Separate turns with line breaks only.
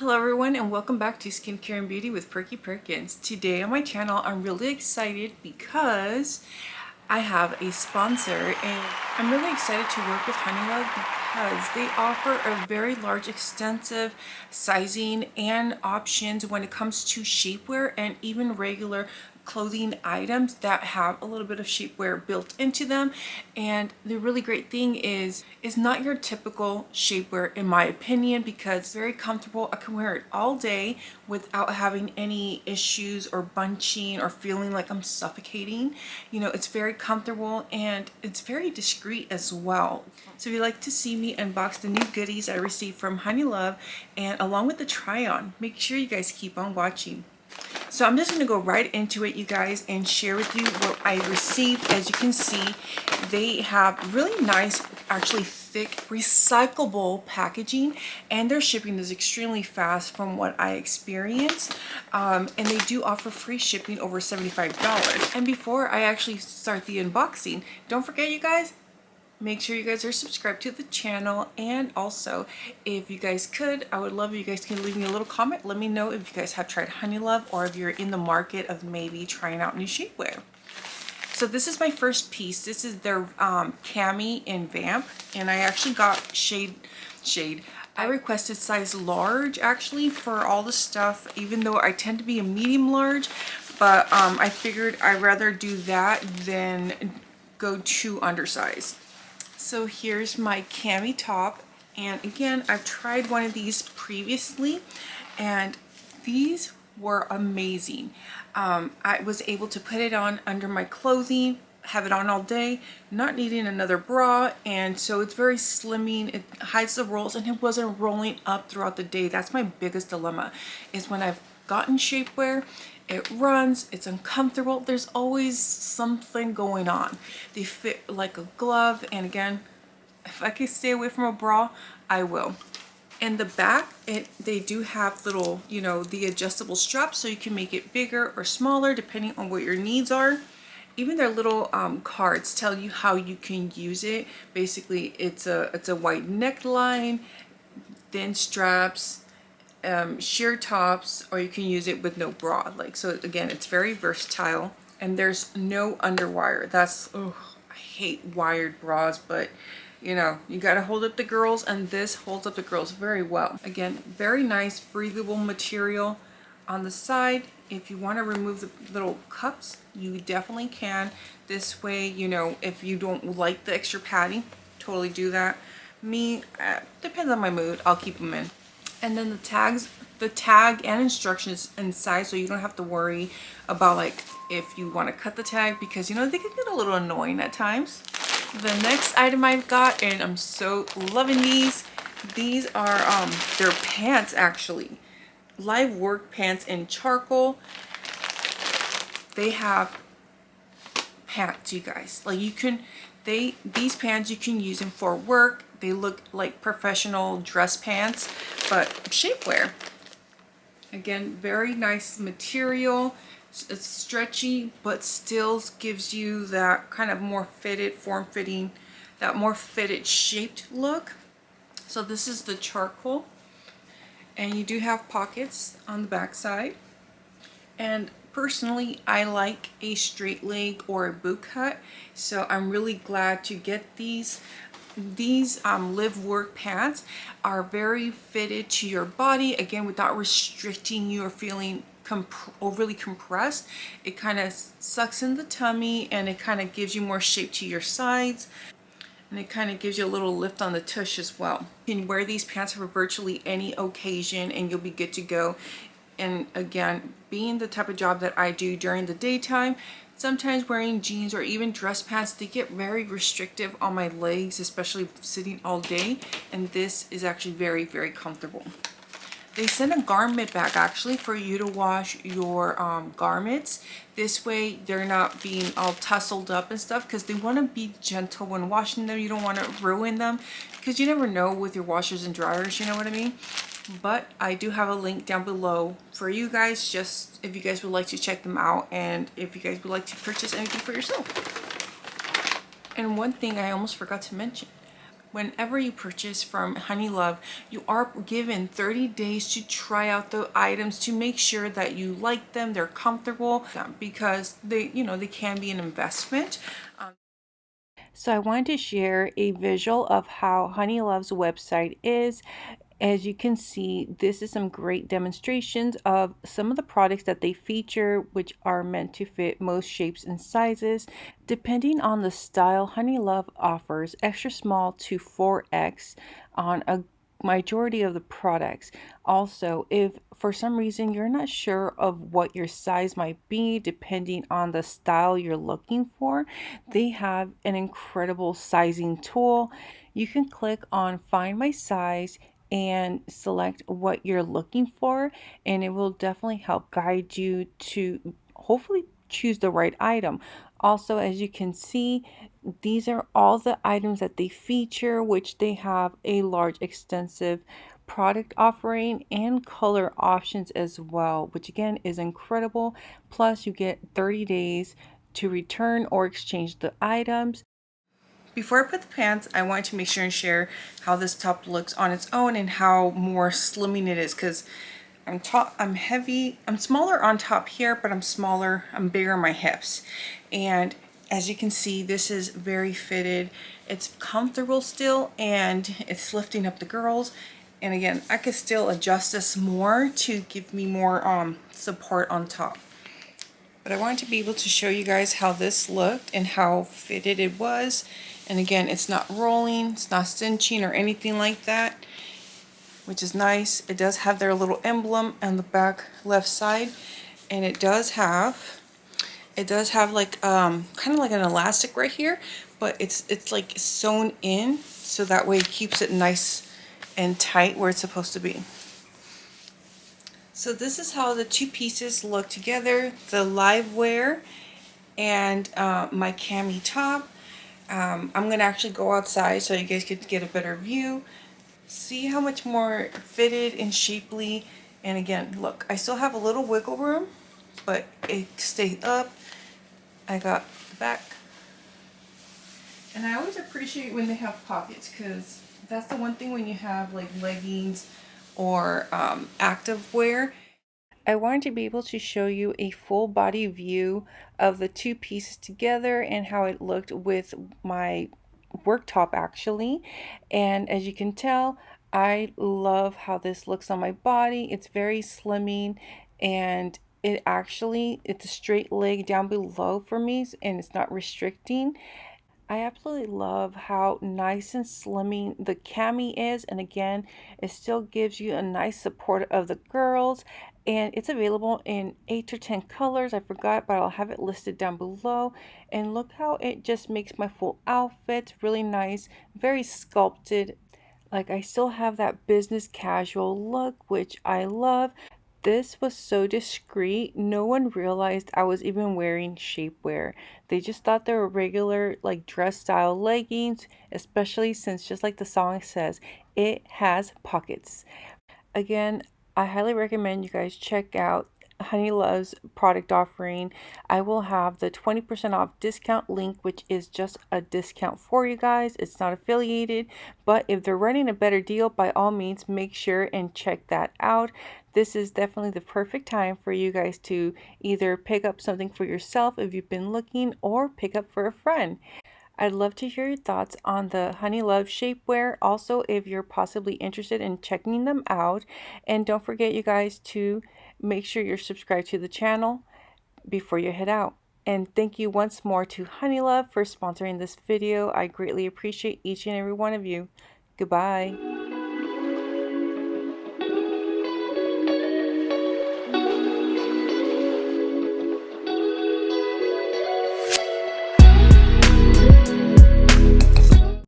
Hello everyone and welcome back to Skincare and Beauty with PerkiPerkins. Today on my channel I'm really excited because I have a sponsor and I'm really excited to work with HoneyLove because they offer a very large extensive sizing and options when it comes to shapewear and even regular clothing items that have a little bit of shapewear built into them. And the really great thing is not your typical shapewear in my opinion, because it's very comfortable. I can wear it all day without having any issues or bunching or feeling like I'm suffocating. You know, it's very comfortable and it's very discreet as well. So if you'd like to see me unbox the new goodies I received from HoneyLove and along with the try on, make sure you guys keep on watching. So I'm just going to go right into it, you guys, and share with you what I received. As you can see, they have really nice, actually thick, recyclable packaging, and their shipping is extremely fast from what I experienced. And they do offer free shipping over $75. And before I actually start the unboxing, don't forget, you guys, make sure you guys are subscribed to the channel, and also if you guys could, I would love if you guys can leave me a little comment. Let me know if you guys have tried HoneyLove or if you're in the market of maybe trying out new shapewear. So this is my first piece. This is their cami in Vamp, and I actually got shade. I requested size large actually for all the stuff, even though I tend to be a medium large, but I figured I'd rather do that than go too undersized. So here's my cami top, and again, I've tried one of these previously and these were amazing. I was able to put it on under my clothing, have it on all day, not needing another bra, and so it's very slimming. It hides the rolls and it wasn't rolling up throughout the day. That's my biggest dilemma, is when I've gotten shapewear, it runs, it's uncomfortable, there's always something going on. They fit like a glove, and again, if I can stay away from a bra, I will. In the back, they do have little, you know, the adjustable straps, so you can make it bigger or smaller depending on what your needs are. Even their little cards tell you how you can use it. Basically, it's a white neckline, thin straps, sheer tops, or you can use it with no bra. Like, so again, it's very versatile, and there's no underwire. That's, oh, I hate wired bras, but you know, you got to hold up the girls, and this holds up the girls very well. Again, very nice breathable material. On the side, if you want to remove the little cups, you definitely can. This way, you know, if you don't like the extra padding, totally do that. Me, depends on my mood, I'll keep them in. And then the tag and instructions inside, so you don't have to worry about like if you want to cut the tag, because you know they can get a little annoying at times. The next item I've got, and I'm so loving these are their pants, actually. Live work pants in charcoal. They have pants, you guys. Like, you can, these pants you can use them for work. They look like professional dress pants, but shapewear. Again, very nice material. It's stretchy, but still gives you that kind of more fitted, form-fitting, that more fitted shaped look. So this is the charcoal, and you do have pockets on the back side. And personally, I like a straight leg or a boot cut, so I'm really glad to get these. These live work pants are very fitted to your body, again, without restricting you or feeling overly compressed. It kind of sucks in the tummy, and it kind of gives you more shape to your sides, and it kind of gives you a little lift on the tush as well. You can wear these pants for virtually any occasion and you'll be good to go. And again, being the type of job that I do during the daytime, sometimes wearing jeans or even dress pants, they get very restrictive on my legs, especially sitting all day, and this is actually very, very comfortable. They send a garment bag actually for you to wash your garments. This way they're not being all tussled up and stuff, because they want to be gentle when washing them. You don't want to ruin them, because you never know with your washers and dryers, you know what I mean? But I do have a link down below for you guys, just if you guys would like to check them out and if you guys would like to purchase anything for yourself. And one thing I almost forgot to mention, Whenever you purchase from HoneyLove, you are given 30 days to try out the items to make sure that you like them, they're comfortable, because they can be an investment. So I wanted to share a visual of how HoneyLove's website is. As you can see, this is some great demonstrations of some of the products that they feature, which are meant to fit most shapes and sizes. Depending on the style, HoneyLove offers extra small to 4X on a majority of the products. Also, if for some reason you're not sure of what your size might be, depending on the style you're looking for, they have an incredible sizing tool. You can click on Find My Size and select what you're looking for, and it will definitely help guide you to hopefully choose the right item. Also, as you can see, these are all the items that they feature, which they have a large extensive product offering and color options as well, which again is incredible. Plus you get 30 days to return or exchange the items. Before I put the pants, I wanted to make sure and share how this top looks on its own and how more slimming it is, because I'm heavy, I'm smaller on top here, but I'm bigger on my hips. And as you can see, this is very fitted. It's comfortable still, and it's lifting up the girls. And again, I could still adjust this more to give me more support on top. But I wanted to be able to show you guys how this looked and how fitted it was. And again, it's not rolling, it's not cinching or anything like that, which is nice. It does have their little emblem on the back left side, and it does have like kind of like an elastic right here, but it's like sewn in, so that way it keeps it nice and tight where it's supposed to be. So this is how the two pieces look together, the live wear and my cami top. I'm going to actually go outside so you guys could get a better view. See how much more fitted and shapely. And again, look, I still have a little wiggle room, but it stayed up. I got the back. And I always appreciate when they have pockets, because that's the one thing when you have like leggings or active wear. I wanted to be able to show you a full body view of the two pieces together and how it looked with my work top actually. And as you can tell, I love how this looks on my body. It's very slimming, and it's a straight leg down below for me, and it's not restricting. I absolutely love how nice and slimming the cami is, and again, it still gives you a nice support of the girls, and it's available in 8 or 10 colors. I forgot, but I'll have it listed down below. And look how it just makes my full outfit really nice, very sculpted. Like, I still have that business casual look, which I love. This was so discreet, no one realized I was even wearing shapewear. They just thought they were regular like dress style leggings, especially since, just like the song says, it has pockets. Again, I highly recommend you guys check out HoneyLove's product offering. I will have the 20% off discount link, which is just a discount for you guys. It's not affiliated, but if they're running a better deal, by all means, make sure and check that out. This is definitely the perfect time for you guys to either pick up something for yourself if you've been looking, or pick up for a friend. I'd love to hear your thoughts on the HoneyLove shapewear. Also, if you're possibly interested in checking them out. And don't forget, you guys, to make sure you're subscribed to the channel before you head out. And thank you once more to HoneyLove for sponsoring this video. I greatly appreciate each and every one of you. Goodbye.